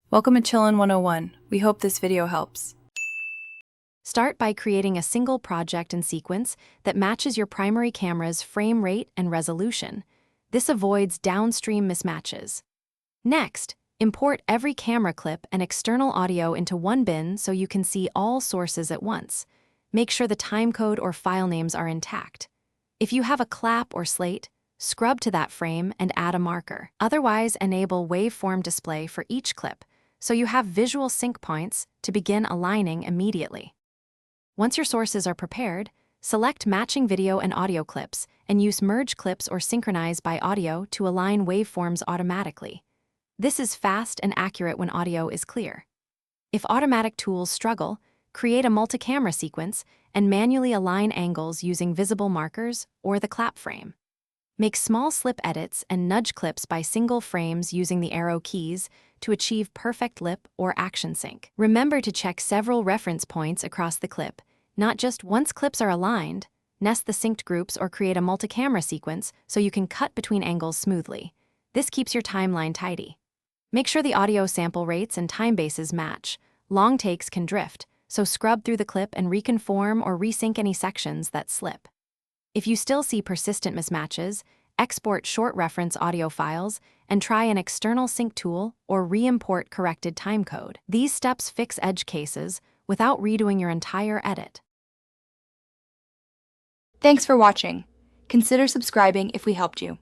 Welcome to Chillin' 101. We hope this video helps. Start by creating a single project and sequence that matches your primary camera's frame rate and resolution. This avoids downstream mismatches. Next, import every camera clip and external audio into one bin so you can see all sources at once. Make sure the timecode or file names are intact. If you have a clap or slate, scrub to that frame and add a marker. Otherwise, enable waveform display for each clip, so you have visual sync points to begin aligning immediately. Once your sources are prepared, select matching video and audio clips and use merge clips or synchronize by audio to align waveforms automatically. This is fast and accurate when audio is clear. If automatic tools struggle, create a multi-camera sequence and manually align angles using visible markers or the clap frame. Make small slip edits and nudge clips by single frames using the arrow keys to achieve perfect lip or action sync. Remember to check several reference points across the clip, not just once clips are aligned. Nest the synced groups or create a multi-camera sequence so you can cut between angles smoothly. This keeps your timeline tidy. Make sure the audio sample rates and time bases match. Long takes can drift, so scrub through the clip and reconform or resync any sections that slip. If you still see persistent mismatches, export short reference audio files and try an external sync tool or re-import corrected timecode. These steps fix edge cases without redoing your entire edit. Thanks for watching. Consider subscribing if we helped you.